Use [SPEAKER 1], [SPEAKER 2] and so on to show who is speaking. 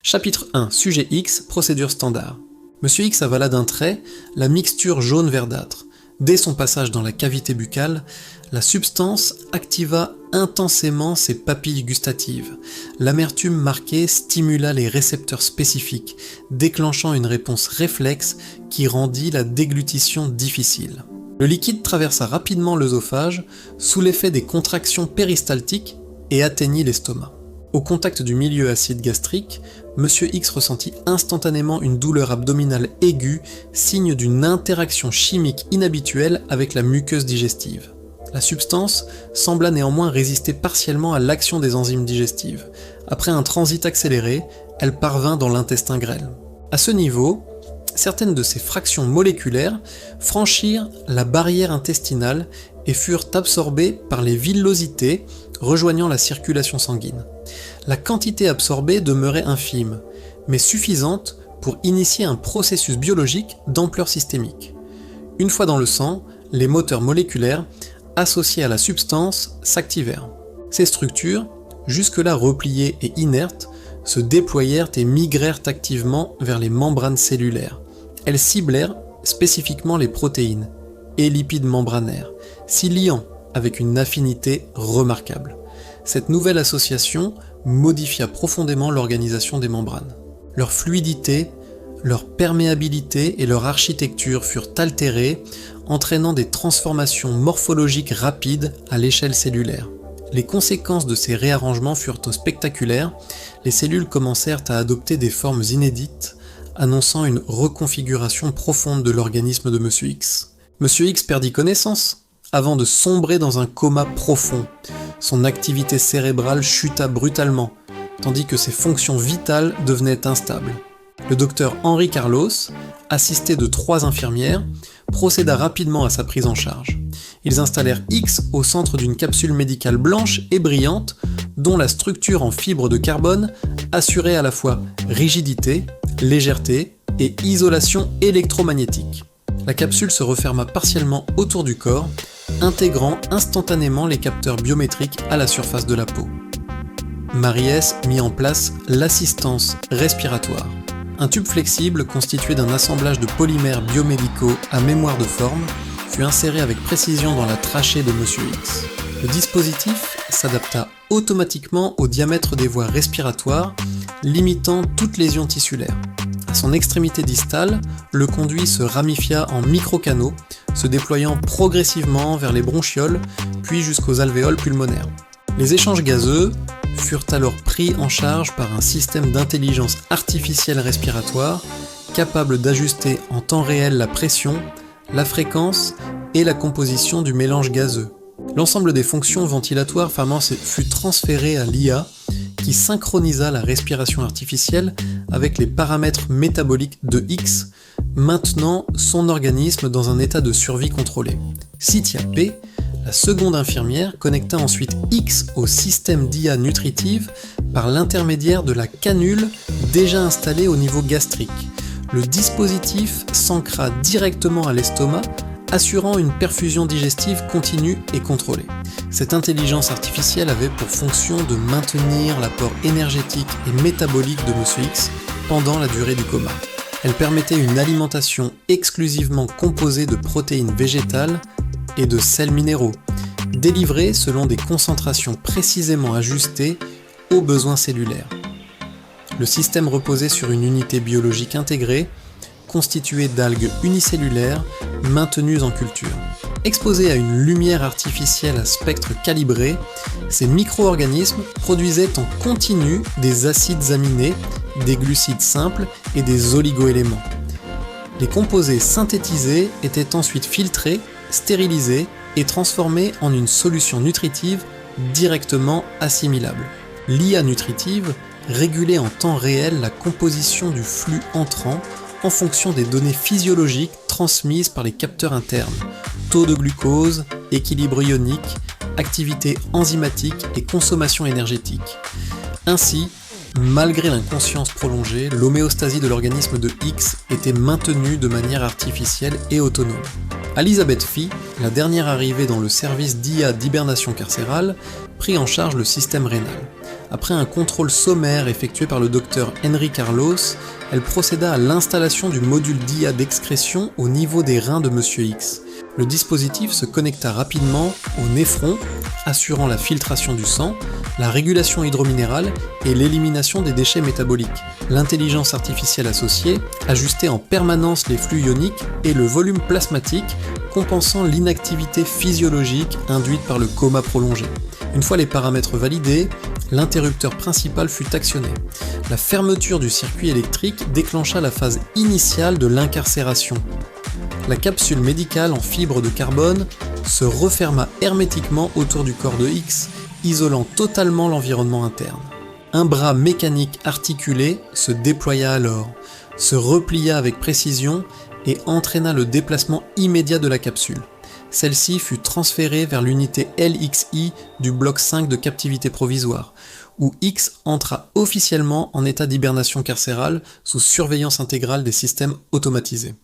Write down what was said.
[SPEAKER 1] Chapitre 1. Sujet X, procédure standard. Monsieur X avala d'un trait la mixture jaune verdâtre. Dès son passage dans la cavité buccale, la substance activa intensément ses papilles gustatives. L'amertume marquée stimula les récepteurs spécifiques, déclenchant une réponse réflexe qui rendit la déglutition difficile. Le liquide traversa rapidement l'œsophage sous l'effet des contractions péristaltiques et atteignit l'estomac. Au contact du milieu acide gastrique, Monsieur X ressentit instantanément une douleur abdominale aiguë, signe d'une interaction chimique inhabituelle avec la muqueuse digestive. La substance sembla néanmoins résister partiellement à l'action des enzymes digestives. Après un transit accéléré, elle parvint dans l'intestin grêle. À ce niveau, certaines de ces fractions moléculaires franchirent la barrière intestinale et furent absorbées par les villosités, rejoignant la circulation sanguine. La quantité absorbée demeurait infime, mais suffisante pour initier un processus biologique d'ampleur systémique. Une fois dans le sang, les moteurs moléculaires associés à la substance s'activèrent. Ces structures, jusque-là repliées et inertes, se déployèrent et migrèrent activement vers les membranes cellulaires. Elles ciblèrent spécifiquement les protéines et lipides membranaires, s'y liant avec une affinité remarquable. Cette nouvelle association modifia profondément l'organisation des membranes. Leur fluidité, leur perméabilité et leur architecture furent altérées, entraînant des transformations morphologiques rapides à l'échelle cellulaire. Les conséquences de ces réarrangements furent spectaculaires, les cellules commencèrent à adopter des formes inédites, annonçant une reconfiguration profonde de l'organisme de Monsieur X. Monsieur X perdit connaissance, avant de sombrer dans un coma profond. Son activité cérébrale chuta brutalement, tandis que ses fonctions vitales devenaient instables. Le docteur Henri Carlos, assisté de 3 infirmières, procéda rapidement à sa prise en charge. Ils installèrent X au centre d'une capsule médicale blanche et brillante, dont la structure en fibre de carbone assurait à la fois rigidité, légèreté et isolation électromagnétique. La capsule se referma partiellement autour du corps, intégrant instantanément les capteurs biométriques à la surface de la peau. Marie-S mit en place l'assistance respiratoire. Un tube flexible constitué d'un assemblage de polymères biomédicaux à mémoire de forme fut inséré avec précision dans la trachée de Monsieur X. Le dispositif s'adapta automatiquement au diamètre des voies respiratoires, limitant toute lésion tissulaire. À son extrémité distale, le conduit se ramifia en microcanaux, se déployant progressivement vers les bronchioles, puis jusqu'aux alvéoles pulmonaires. Les échanges gazeux furent alors pris en charge par un système d'intelligence artificielle respiratoire capable d'ajuster en temps réel la pression, la fréquence et la composition du mélange gazeux. L'ensemble des fonctions ventilatoires fut transféré à l'IA qui synchronisa la respiration artificielle avec les paramètres métaboliques de X, maintenant son organisme dans un état de survie contrôlé. Citia P, la seconde infirmière, connecta ensuite X au système d'IA nutritive par l'intermédiaire de la canule déjà installée au niveau gastrique. Le dispositif s'ancra directement à l'estomac, assurant une perfusion digestive continue et contrôlée. Cette intelligence artificielle avait pour fonction de maintenir l'apport énergétique et métabolique de Monsieur X pendant la durée du coma. Elle permettait une alimentation exclusivement composée de protéines végétales et de sels minéraux, délivrés selon des concentrations précisément ajustées aux besoins cellulaires. Le système reposait sur une unité biologique intégrée, constituée d'algues unicellulaires maintenues en culture. Exposés à une lumière artificielle à spectre calibré, ces micro-organismes produisaient en continu des acides aminés, des glucides simples et des oligoéléments. Les composés synthétisés étaient ensuite filtrés, stérilisés et transformés en une solution nutritive directement assimilable. L'IA nutritive régulait en temps réel la composition du flux entrant en fonction des données physiologiques transmises par les capteurs internes, taux de glucose, équilibre ionique, activité enzymatique et consommation énergétique. Ainsi, malgré l'inconscience prolongée, l'homéostasie de l'organisme de X était maintenue de manière artificielle et autonome. Elizabeth Fee, la dernière arrivée dans le service d'IA d'hibernation carcérale, prit en charge le système rénal. Après un contrôle sommaire effectué par le docteur Henry Carlos, elle procéda à l'installation du module d'IA d'excrétion au niveau des reins de Monsieur X. Le dispositif se connecta rapidement au néphron, assurant la filtration du sang, la régulation hydrominérale et l'élimination des déchets métaboliques. L'intelligence artificielle associée ajustait en permanence les flux ioniques et le volume plasmatique, compensant l'inactivité physiologique induite par le coma prolongé. Une fois les paramètres validés, l'interrupteur principal fut actionné. La fermeture du circuit électrique déclencha la phase initiale de l'incarcération. La capsule médicale en fibre de carbone se referma hermétiquement autour du corps de X, isolant totalement l'environnement interne. Un bras mécanique articulé se déploya alors, se replia avec précision et entraîna le déplacement immédiat de la capsule. Celle-ci fut transférée vers l'unité LXI du bloc 5 de captivité provisoire, où X entra officiellement en état d'hibernation carcérale sous surveillance intégrale des systèmes automatisés.